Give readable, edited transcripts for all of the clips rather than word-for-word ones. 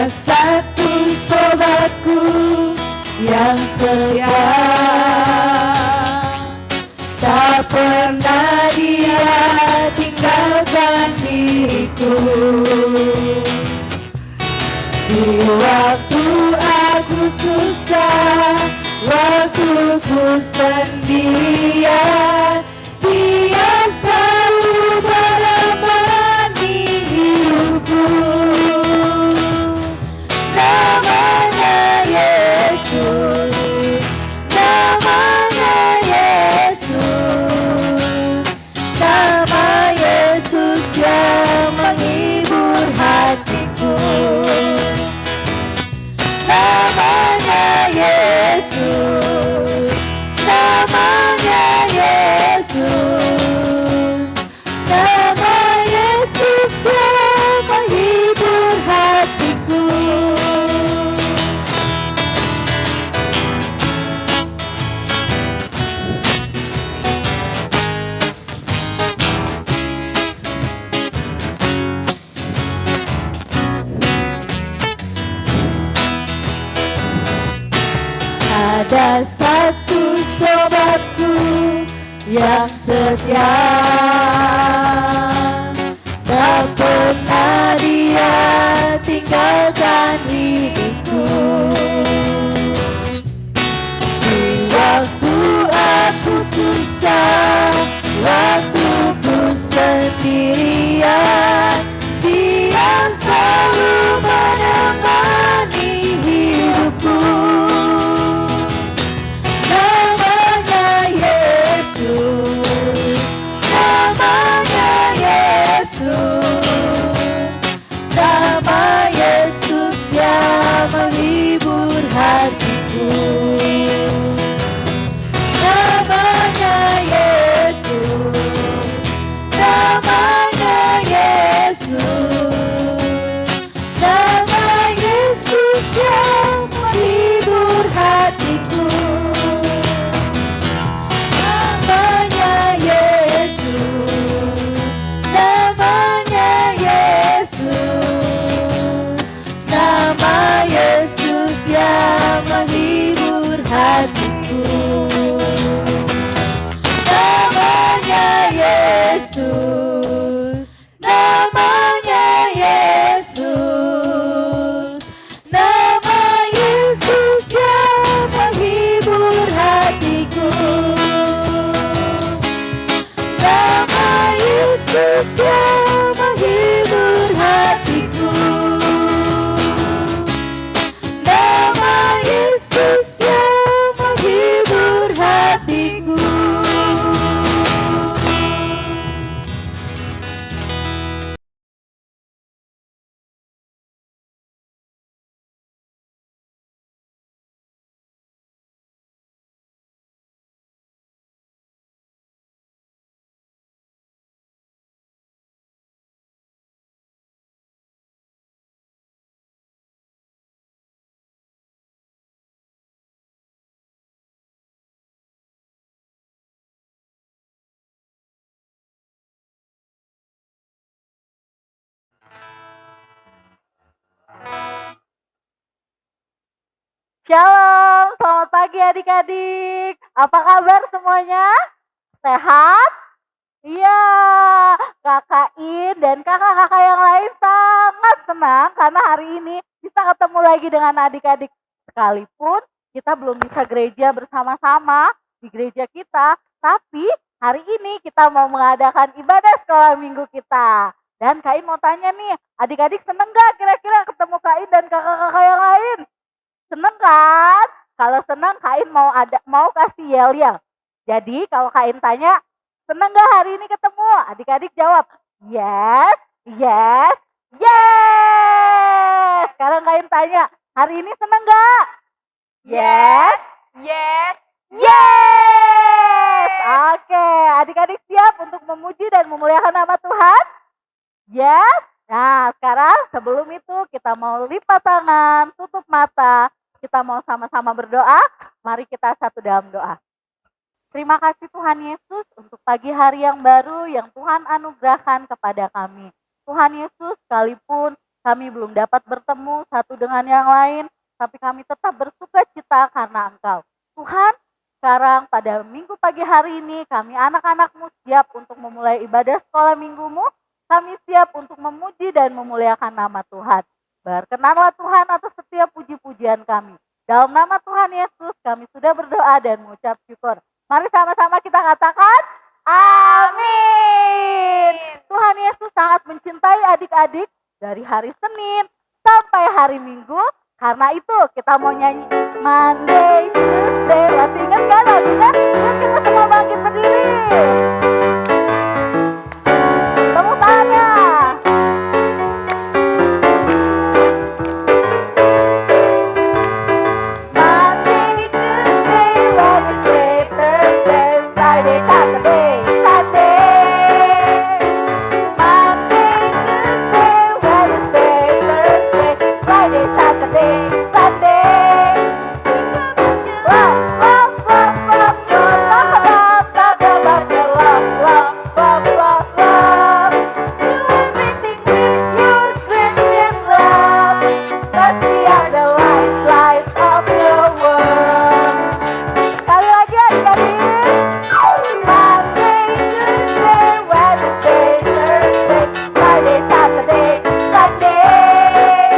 Ada satu sobatku yang setia, tak pernah dia tinggalkan diriku. Di waktu aku susah, waktu ku sendirian, dia selalu menemani hidupku. Namanya Yesus, namanya Yesus, nama Yesus yang menghibur hatiku. Namanya Yesus, namanya Yesus, nama Yesus yang menghibur hatiku. Ada satu sobatku yang setia, tak pernah dia tinggalkan hidupku. Di waktu aku susah, waktu ku sendirian, dia selalu menemani hidupku. Namanya Yesus, namanya Yesus, nama Yesus yang menghibur hatiku. Namanya Yesus, namanya Yesus, nama Yesus yang menghibur hatiku. Namanya Yesus, namanya Yesus, nama Yesus yang menghibur hatiku. Namanya Yesus, namanya Yesus, nama Yesus yang menghibur hatiku. Nama Yesus yang menghibur hatiku. Nama Yesus yang menghibur hatiku. Shalom, selamat pagi adik-adik. Apa kabar semuanya? Sehat? Iya, Kakak In dan kakak-kakak yang lain sangat senang karena hari ini bisa ketemu lagi dengan adik-adik. Sekalipun kita belum bisa gereja bersama-sama di gereja kita, tapi hari ini kita mau mengadakan ibadah sekolah minggu kita. Dan Kak In mau tanya nih, adik-adik seneng gak kira-kira ketemu Kak In dan kakak-kakak yang lain? Seneng kan? Kalau seneng Kak In mau kasih yel-yel. Jadi kalau Kak In tanya, seneng gak hari ini ketemu? Adik-adik jawab, yes, yes, yes. Sekarang Kak In tanya, hari ini seneng gak? Yes, yes, yes. Oke, adik-adik siap untuk memuji dan memuliakan nama Tuhan? Yes. Nah, sekarang sebelum itu kita mau lipat tangan, tutup mata. Kita mau sama-sama berdoa. Mari kita satu dalam doa. Terima kasih Tuhan Yesus untuk pagi hari yang baru yang Tuhan anugerahkan kepada kami. Tuhan Yesus, sekalipun kami belum dapat bertemu satu dengan yang lain, tapi kami tetap bersuka cita karena Engkau. Tuhan, sekarang pada minggu pagi hari ini kami anak-anak-Mu siap untuk memulai ibadah sekolah minggu-Mu. Kami siap untuk memuji dan memuliakan nama Tuhan. Berkenanlah Tuhan atas setiap puji-pujian kami. Dalam nama Tuhan Yesus kami sudah berdoa dan mengucap syukur. Mari sama-sama kita katakan, amin. Tuhan Yesus sangat mencintai adik-adik dari hari Senin sampai hari Minggu. Karena itu kita mau nyanyi Monday, Tuesday. Masih ingat kan lagunya? Yuk kita semua bangkit berdiri. Tepuk tangannya. Monday, Tuesday, Wednesday, Thursday, Friday, Saturday, Sunday. Monday, Tuesday, Wednesday, Thursday, Friday, Saturday, Sunday. Love, love, love, love, love, love, talk about your love, love, love, love, love. Do everything with your Christian love. 'Cause we are the light, light of the world. Sekali lagi adik-adik. Monday, Tuesday, Wednesday, Thursday, Friday, Saturday, Sunday.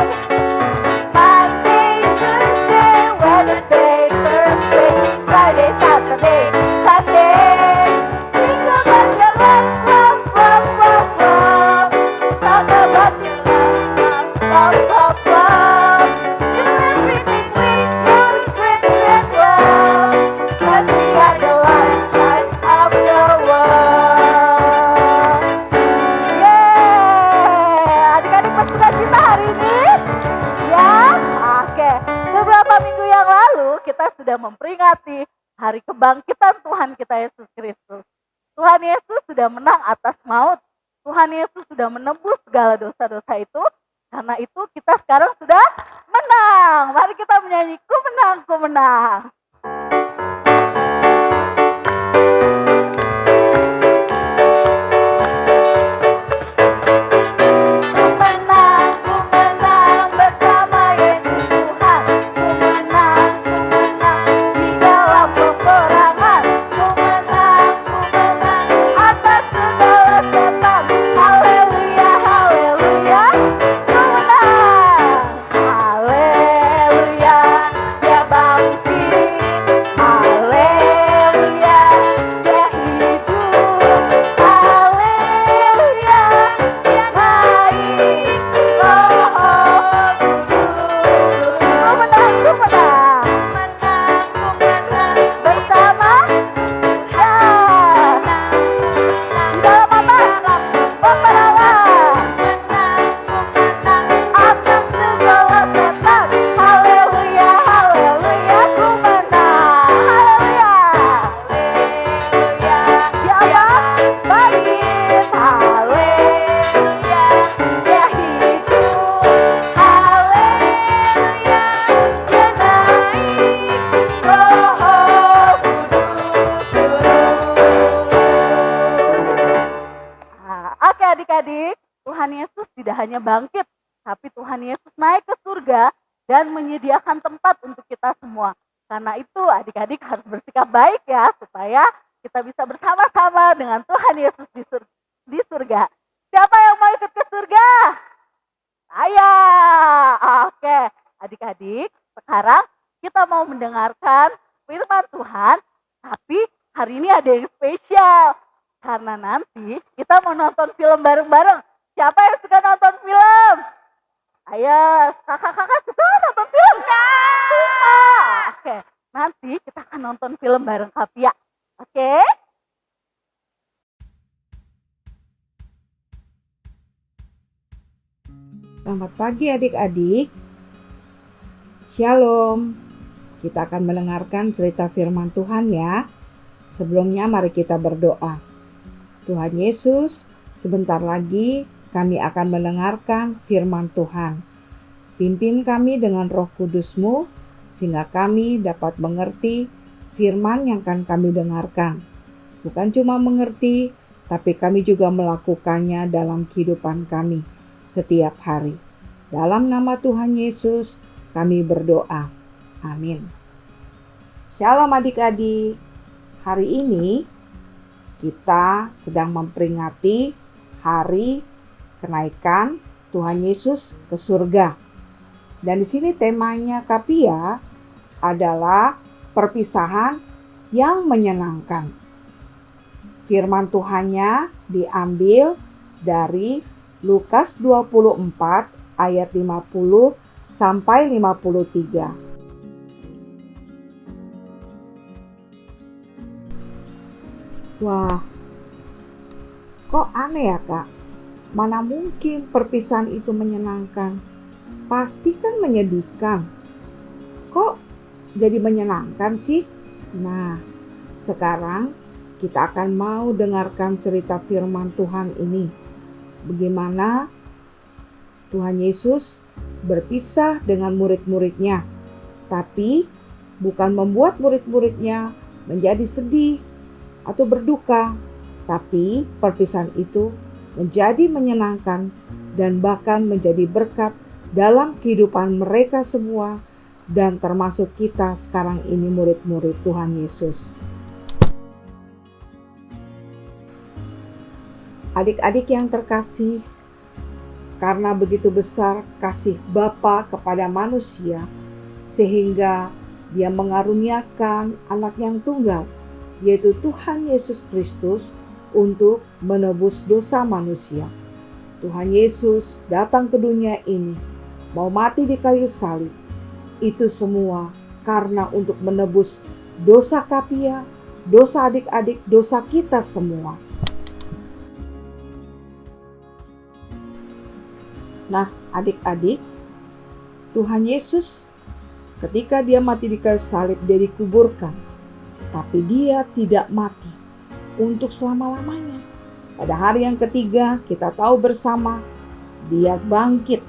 Monday, Tuesday, Wednesday, Thursday, Friday, Saturday, Sunday. Think about your love, love, love, love, love. Talk about your love, love, love, love, love. Do everything with your Christian love. 'Cause we are the light, light of the world. Yeay, adik-adik bersuka cita hari ini? Ya, oke. Beberapa minggu yang lalu kita sudah memperingati hari kebangkitan Tuhan kita Yesus Kristus. Tuhan Yesus sudah menang atas maut. Tuhan Yesus sudah menebus segala dosa-dosa itu. Karena itu kita sekarang sudah menang. Mari kita menyanyi, ku menang, ku menang. Ku menang bersama Yesus Tuhan. Ku menang di dalam peperangan. Ku menang atas segala setan. Haleluya, haleluya. Ku menang. Haleluya, dia bangkit. Haleluya, dia hidup. Haleluya, dia naik. Roh Kudus. Ku menang, ku menang. Bersama ya. Di dalam apa? Peperangan. Atas segala setan. Haleluya, haleluya. Ku menang. Haleluya. Dia apa? Bangkit. Haleluya. Dia hidup. Haleluya. Dia naik. Roh Kudus turun. Oke adik-adik, Tuhan Yesus tidak hanya bangkit, tapi Tuhan Yesus naik ke surga dan menyediakan tempat untuk kita semua. Karena itu adik-adik harus bersikap baik ya, supaya kita bisa bersama-sama dengan Tuhan Yesus di surga. Siapa yang mau ikut ke surga? Saya. Oke, adik-adik, sekarang kita mau mendengarkan firman Tuhan, tapi hari ini ada yang spesial. Karena nanti kita mau nonton film bareng-bareng. Siapa yang suka nonton film? Ayo, kakak-kakak suka nonton film? Suka. Oke, nanti kita akan nonton film bareng Kapia. Oke? Selamat pagi adik-adik. Shalom. Kita akan mendengarkan cerita firman Tuhan ya. Sebelumnya mari kita berdoa. Tuhan Yesus, sebentar lagi kami akan mendengarkan firman Tuhan. Pimpin kami dengan Roh Kudus-Mu, sehingga kami dapat mengerti firman yang akan kami dengarkan. Bukan cuma mengerti, tapi kami juga melakukannya dalam kehidupan kami setiap hari. Dalam nama Tuhan Yesus kami berdoa. Amin. Shalom adik-adik. Hari ini kita sedang memperingati hari kenaikan Tuhan Yesus ke surga. Dan di sini temanya Kapia adalah perpisahan yang menyenangkan. Firman Tuhannya diambil dari Lukas 24 ayat 50 sampai 53. Wah, kok aneh ya Kak? Mana mungkin perpisahan itu menyenangkan? Pasti kan menyedihkan. Kok jadi menyenangkan sih? Nah, sekarang kita akan mau dengarkan cerita firman Tuhan ini. Bagaimana Tuhan Yesus berpisah dengan murid-muridnya. Tapi bukan membuat murid-muridnya menjadi sedih atau berduka. Tapi perpisahan itu menjadi menyenangkan dan bahkan menjadi berkat dalam kehidupan mereka semua dan termasuk kita sekarang ini murid-murid Tuhan Yesus. Adik-adik yang terkasih, karena begitu besar kasih Bapa kepada manusia, sehingga Dia mengaruniakan anak yang tunggal, yaitu Tuhan Yesus Kristus, untuk menebus dosa manusia. Tuhan Yesus datang ke dunia ini, mau mati di kayu salib. Itu semua karena untuk menebus dosa Kapia, dosa adik-adik, dosa kita semua. Nah, adik-adik, Tuhan Yesus ketika Dia mati di kayu salib, Dia dikuburkan. Tapi Dia tidak mati untuk selama-lamanya. Pada hari yang ketiga, kita tahu bersama, Dia bangkit,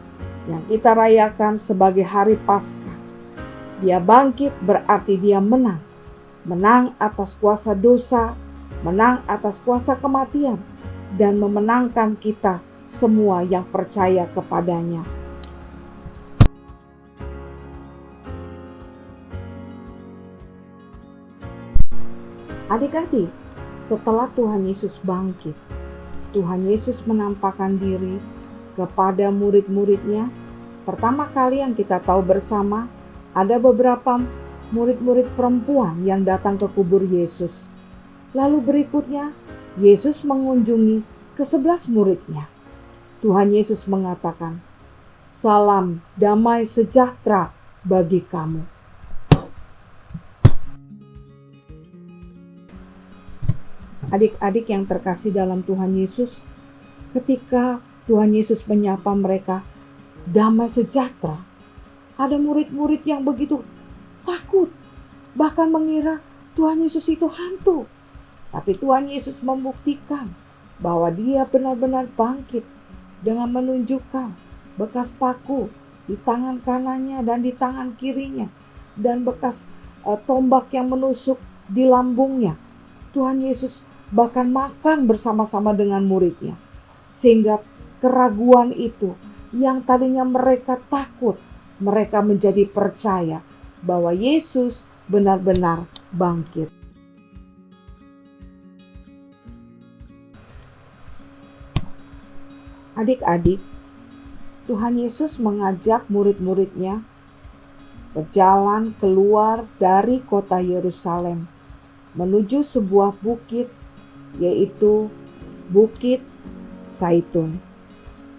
yang kita rayakan sebagai hari Paskah. Dia bangkit berarti Dia menang. Menang atas kuasa dosa, menang atas kuasa kematian, dan memenangkan kita semua yang percaya kepadanya. Adik-adik, setelah Tuhan Yesus bangkit, Tuhan Yesus menampakkan diri kepada murid-muridnya. Pertama kali yang kita tahu bersama, ada beberapa murid-murid perempuan yang datang ke kubur Yesus. Lalu berikutnya, Yesus mengunjungi ke-11 muridnya. Tuhan Yesus mengatakan, "Salam damai sejahtera bagi kamu." Adik-adik yang terkasih dalam Tuhan Yesus, ketika Tuhan Yesus menyapa mereka, damai sejahtera, ada murid-murid yang begitu takut, bahkan mengira Tuhan Yesus itu hantu. Tapi Tuhan Yesus membuktikan bahwa Dia benar-benar bangkit dengan menunjukkan bekas paku di tangan kanannya dan di tangan kirinya, dan bekas tombak yang menusuk di lambungnya. Tuhan Yesus bahkan makan bersama-sama dengan muridnya, sehingga keraguan itu yang tadinya mereka takut, mereka menjadi percaya bahwa Yesus benar-benar bangkit. Adik-adik, Tuhan Yesus mengajak murid-muridnya berjalan keluar dari kota Yerusalem menuju sebuah bukit, yaitu Bukit Zaitun.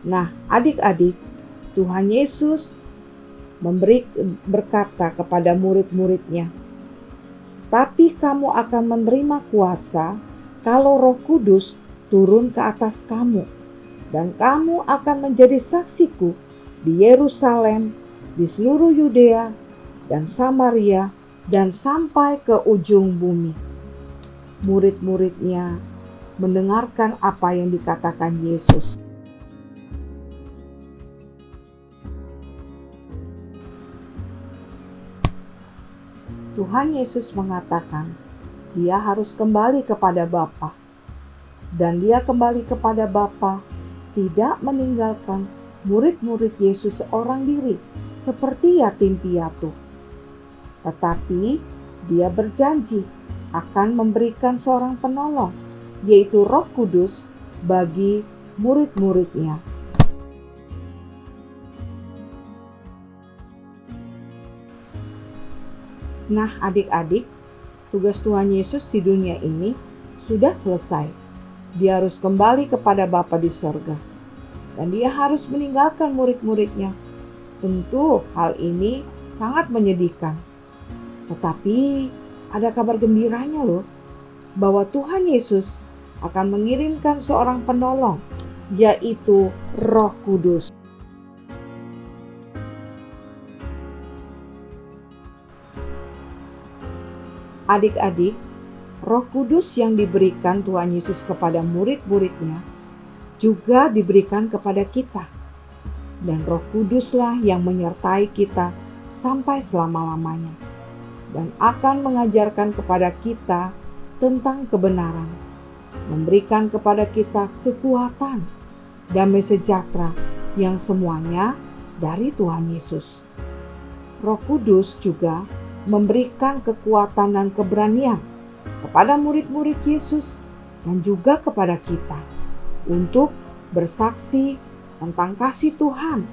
Nah, adik-adik, Tuhan Yesus berkata kepada murid-muridnya, "Tapi kamu akan menerima kuasa kalau Roh Kudus turun ke atas kamu, dan kamu akan menjadi saksiku di Yerusalem, di seluruh Yudea dan Samaria, dan sampai ke ujung bumi." Murid-muridnya mendengarkan apa yang dikatakan Yesus. Tuhan Yesus mengatakan Dia harus kembali kepada Bapa, dan Dia kembali kepada Bapa tidak meninggalkan murid-murid Yesus seorang diri, seperti yatim piatu. Tetapi dia berjanji akan memberikan seorang penolong, yaitu Roh Kudus bagi murid-muridnya. Nah, adik-adik, tugas Tuhan Yesus di dunia ini sudah selesai. Dia harus kembali kepada Bapa di sorga. Dan dia harus meninggalkan murid-muridnya. Tentu hal ini sangat menyedihkan. Tetapi ada kabar gembiranya loh, bahwa Tuhan Yesus akan mengirimkan seorang penolong, yaitu Roh Kudus. Adik-adik, Roh Kudus yang diberikan Tuhan Yesus kepada murid-muridnya juga diberikan kepada kita. Dan Roh Kuduslah yang menyertai kita sampai selama-lamanya dan akan mengajarkan kepada kita tentang kebenaran, memberikan kepada kita kekuatan, damai sejahtera yang semuanya dari Tuhan Yesus. Roh Kudus juga memberikan kekuatan dan keberanian kepada murid-murid Yesus dan juga kepada kita untuk bersaksi tentang kasih Tuhan,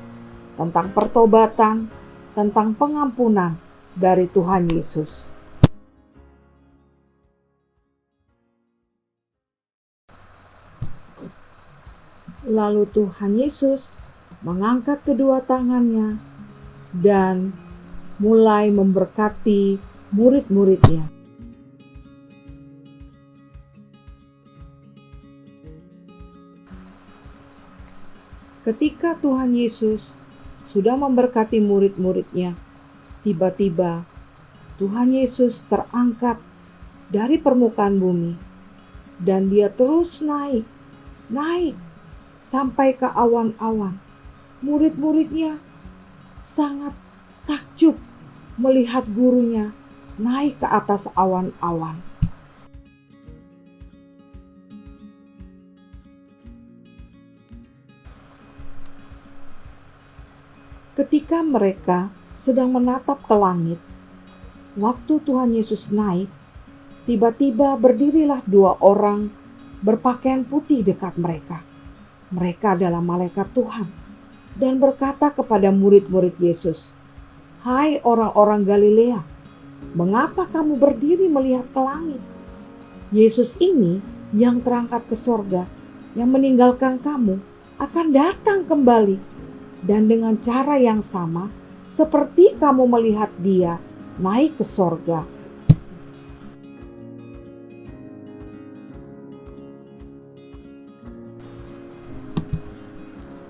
tentang pertobatan, tentang pengampunan dari Tuhan Yesus. Lalu Tuhan Yesus mengangkat kedua tangannya dan mulai memberkati murid-muridnya. Ketika Tuhan Yesus sudah memberkati murid-muridnya, tiba-tiba Tuhan Yesus terangkat dari permukaan bumi dan dia terus naik sampai ke awan-awan. Murid-muridnya sangat takjub melihat gurunya naik ke atas awan-awan. Ketika mereka sedang menatap ke langit, waktu Tuhan Yesus naik, tiba-tiba berdirilah dua orang berpakaian putih dekat mereka. Mereka adalah malaikat Tuhan dan berkata kepada murid-murid Yesus, "Hai orang-orang Galilea, mengapa kamu berdiri melihat ke langit? Yesus ini yang terangkat ke sorga, yang meninggalkan kamu, akan datang kembali. Dan dengan cara yang sama, seperti kamu melihat dia naik ke sorga."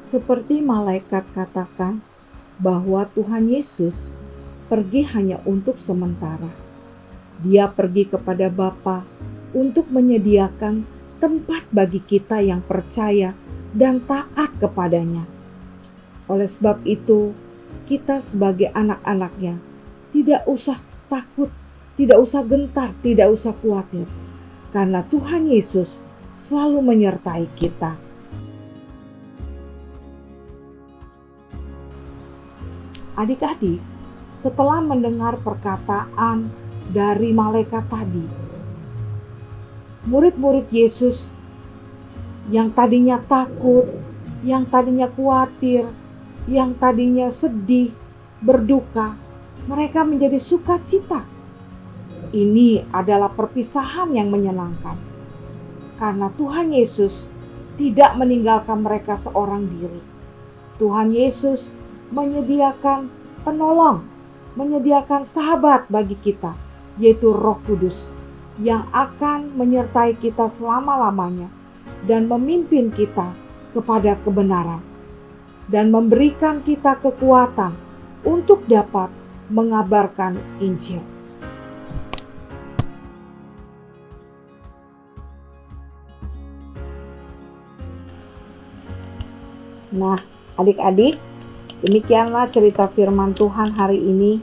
Seperti malaikat katakan bahwa Tuhan Yesus pergi hanya untuk sementara. Dia pergi kepada Bapa untuk menyediakan tempat bagi kita yang percaya dan taat kepadanya. Oleh sebab itu, kita sebagai anak-anaknya tidak usah takut, tidak usah gentar, tidak usah khawatir. Karena Tuhan Yesus selalu menyertai kita. Adik-adik, setelah mendengar perkataan dari malaikat tadi, murid-murid Yesus yang tadinya takut, yang tadinya khawatir, yang tadinya sedih, berduka, mereka menjadi sukacita. Ini adalah perpisahan yang menyenangkan. Karena Tuhan Yesus tidak meninggalkan mereka seorang diri. Tuhan Yesus menyediakan penolong, menyediakan sahabat bagi kita, yaitu Roh Kudus, yang akan menyertai kita selama-lamanya dan memimpin kita kepada kebenaran, dan memberikan kita kekuatan untuk dapat mengabarkan Injil. Nah, adik-adik, demikianlah cerita firman Tuhan hari ini,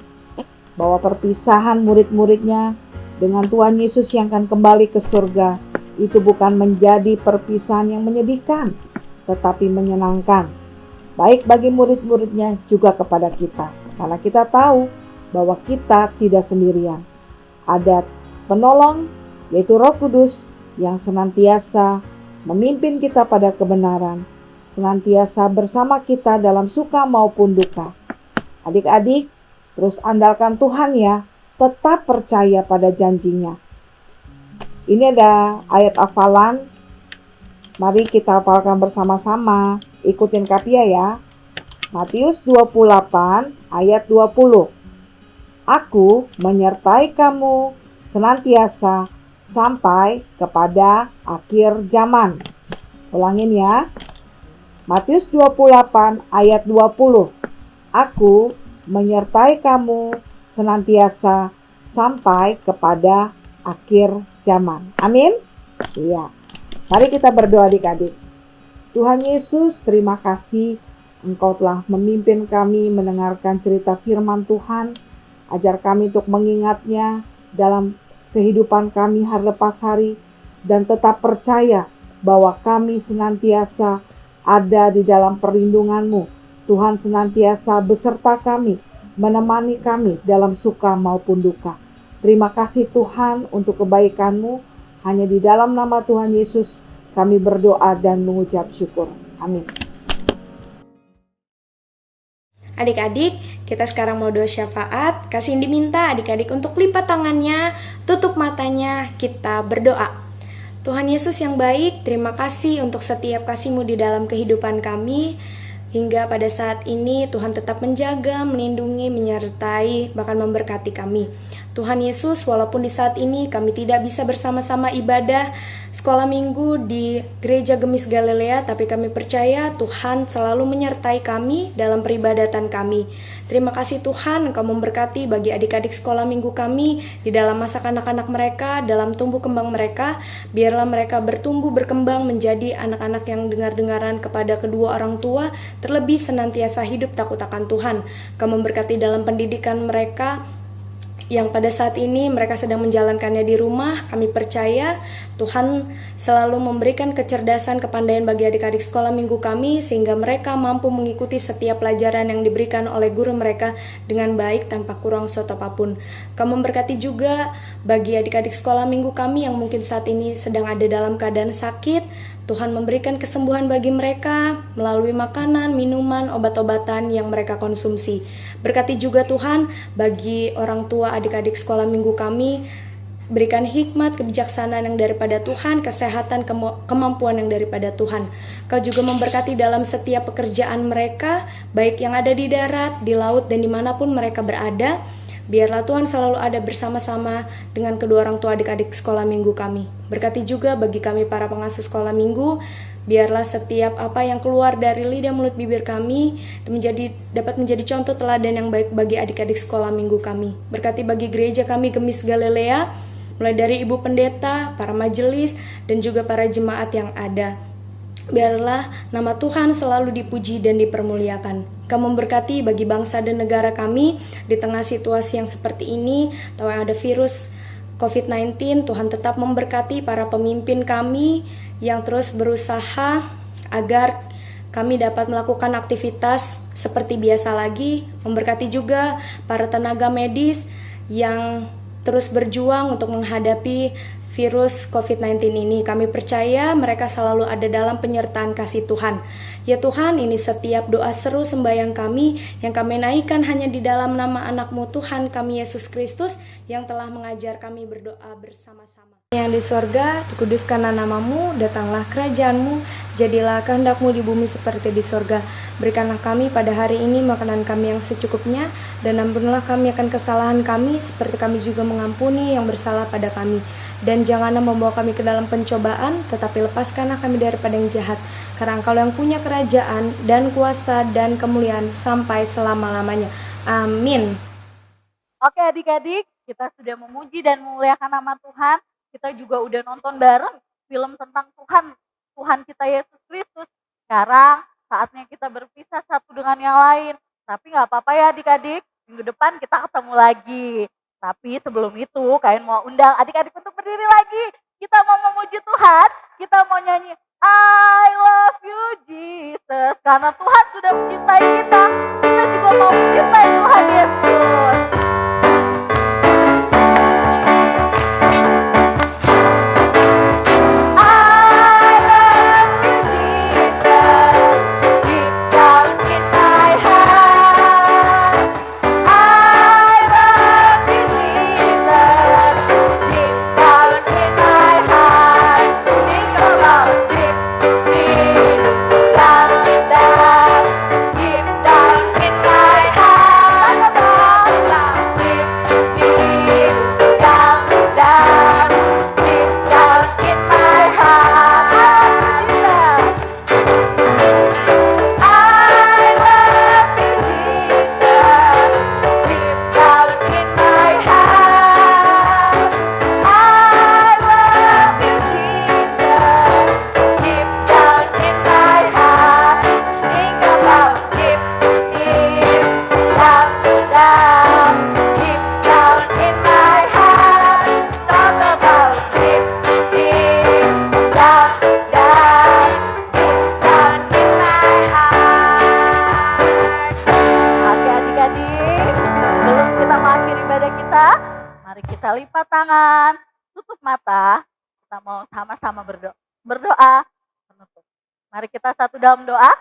bahwa perpisahan murid-muridnya dengan Tuhan Yesus yang akan kembali ke surga itu bukan menjadi perpisahan yang menyedihkan, tetapi menyenangkan. baik bagi murid-muridnya juga kepada kita. Karena kita tahu bahwa kita tidak sendirian. Ada penolong, yaitu Roh Kudus, yang senantiasa memimpin kita pada kebenaran, senantiasa bersama kita dalam suka maupun duka. Adik-adik, terus andalkan Tuhan ya, tetap percaya pada janjinya. Ini ada ayat hafalan, mari kita hafalkan bersama-sama, ikutin Kapia ya. Matius 28 ayat 20. Aku menyertai kamu senantiasa sampai kepada akhir zaman. Ulangin ya. Matius 28 ayat 20. Aku menyertai kamu senantiasa sampai kepada akhir zaman. Amin. Iya. Mari kita berdoa adik-adik. Tuhan Yesus, terima kasih Engkau telah memimpin kami mendengarkan cerita firman Tuhan. Ajar kami untuk mengingatnya dalam kehidupan kami hari lepas hari, dan tetap percaya bahwa kami senantiasa ada di dalam perlindungan-Mu. Tuhan senantiasa beserta kami, menemani kami dalam suka maupun duka. Terima kasih Tuhan untuk kebaikan-Mu. Hanya di dalam nama Tuhan Yesus kami berdoa dan mengucap syukur. Amin. Adik-adik, kita sekarang mau doa syafaat. Kasih diminta adik-adik untuk lipat tangannya, tutup matanya, kita berdoa. Tuhan Yesus yang baik, terima kasih untuk setiap kasih-Mu di dalam kehidupan kami. Hingga pada saat ini Tuhan tetap menjaga, melindungi, menyertai, bahkan memberkati kami. Tuhan Yesus, walaupun di saat ini kami tidak bisa bersama-sama ibadah sekolah minggu di Gereja Gemis Galilea, tapi kami percaya Tuhan selalu menyertai kami dalam peribadatan kami. Terima kasih Tuhan, Engkau memberkati bagi adik-adik sekolah minggu kami di dalam masa kanak-kanak mereka, dalam tumbuh kembang mereka. Biarlah mereka bertumbuh berkembang menjadi anak-anak yang dengar-dengaran kepada kedua orang tua, terlebih senantiasa hidup takut akan Tuhan. Engkau memberkati dalam pendidikan mereka yang pada saat ini mereka sedang menjalankannya di rumah. Kami percaya Tuhan selalu memberikan kecerdasan, kepandaian bagi adik-adik sekolah minggu kami, sehingga mereka mampu mengikuti setiap pelajaran yang diberikan oleh guru mereka dengan baik tanpa kurang suatu apapun. Kami memberkati juga bagi adik-adik sekolah minggu kami yang mungkin saat ini sedang ada dalam keadaan sakit. Tuhan memberikan kesembuhan bagi mereka melalui makanan, minuman, obat-obatan yang mereka konsumsi. Berkati juga Tuhan bagi orang tua adik-adik sekolah minggu kami, berikan hikmat, kebijaksanaan yang daripada Tuhan, kesehatan, kemampuan yang daripada Tuhan. Kau juga memberkati dalam setiap pekerjaan mereka, baik yang ada di darat, di laut, dan dimanapun mereka berada. Biarlah Tuhan selalu ada bersama-sama dengan kedua orang tua adik-adik sekolah minggu kami. Berkati juga bagi kami para pengasuh sekolah minggu, biarlah setiap apa yang keluar dari lidah mulut bibir kami dapat menjadi contoh teladan yang baik bagi adik-adik sekolah minggu kami. Berkati bagi gereja kami Gemis Galilea, mulai dari ibu pendeta, para majelis, dan juga para jemaat yang ada. Biarlah nama Tuhan selalu dipuji dan dipermuliakan. Kamu memberkati bagi bangsa dan negara kami di tengah situasi yang seperti ini, atau yang ada virus COVID-19. Tuhan tetap memberkati para pemimpin kami yang terus berusaha agar kami dapat melakukan aktivitas seperti biasa lagi. Memberkati juga para tenaga medis yang terus berjuang untuk menghadapi virus COVID-19 ini. Kami percaya mereka selalu ada dalam penyertaan kasih Tuhan. Ya Tuhan, ini setiap doa seru sembahyang kami yang kami naikkan hanya di dalam nama anak-Mu Tuhan kami Yesus Kristus yang telah mengajar kami berdoa bersama-sama. Yang di sorga, dikuduskanlah nama-Mu, datanglah kerajaan-Mu, jadilah kehendak-Mu di bumi seperti di sorga. Berikanlah kami pada hari ini makanan kami yang secukupnya, dan ampunilah kami akan kesalahan kami, seperti kami juga mengampuni yang bersalah pada kami. Dan janganlah membawa kami ke dalam pencobaan, tetapi lepaskanlah kami daripada yang jahat. Karena Engkau yang punya kerajaan dan kuasa dan kemuliaan sampai selama-lamanya. Amin. Oke adik-adik, kita sudah memuji dan memuliakan nama Tuhan. Kita juga udah nonton bareng film tentang Tuhan kita Yesus Kristus. Sekarang saatnya kita berpisah satu dengan yang lain. Tapi gak apa-apa ya adik-adik, minggu depan kita ketemu lagi. Tapi sebelum itu kalian mau undang adik-adik untuk berdiri lagi. Kita mau memuji Tuhan, kita mau nyanyi I love you Jesus. Karena Tuhan sudah sudah mencintai kita juga mau mencintai Tuhan Yesus. Kita lipat tangan, tutup mata, kita mau sama-sama berdoa menutup. Mari kita satu dalam doa.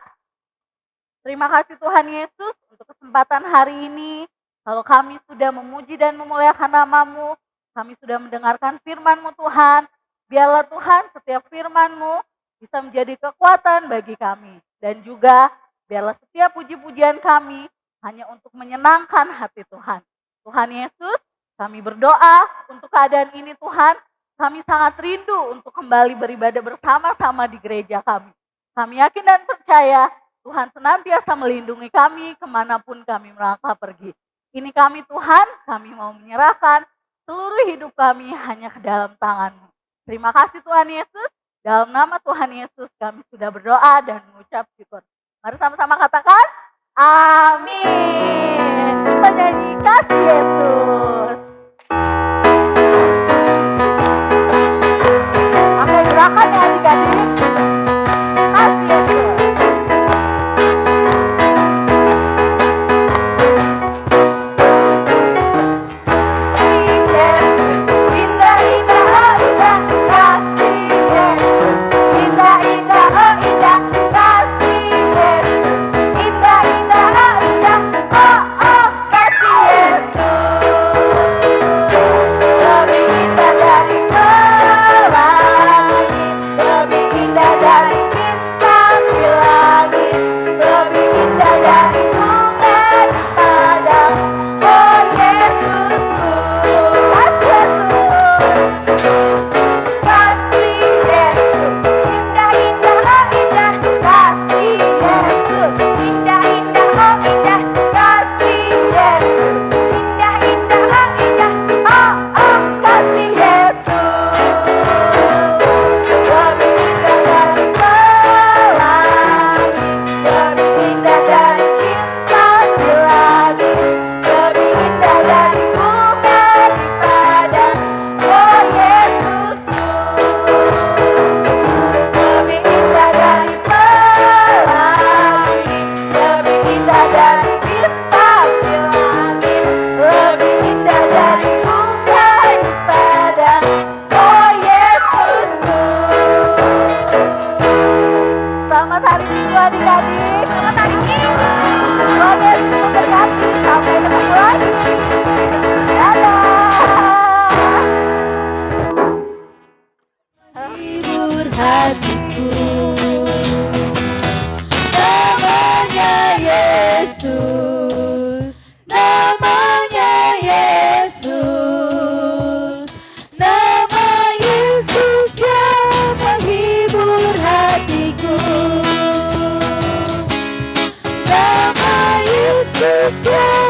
Terima kasih Tuhan Yesus untuk kesempatan hari ini. Kalau kami sudah memuji dan memuliakan nama-Mu, kami sudah mendengarkan firman-Mu Tuhan. Biarlah Tuhan setiap firman-Mu bisa menjadi kekuatan bagi kami. Dan juga biarlah setiap puji-pujian kami hanya untuk menyenangkan hati Tuhan. Tuhan Yesus, kami berdoa untuk keadaan ini Tuhan, kami sangat rindu untuk kembali beribadah bersama-sama di gereja kami. Kami yakin dan percaya Tuhan senantiasa melindungi kami kemanapun kami melangkah pergi. Ini kami Tuhan, kami mau menyerahkan seluruh hidup kami hanya ke dalam tangan-Mu. Terima kasih Tuhan Yesus, dalam nama Tuhan Yesus kami sudah berdoa dan mengucap syukur. Mari sama-sama katakan, amin. Kita nyanyi kasih Yesus. Silakan ya adik-adik. Kasih Yesus. Yesus yang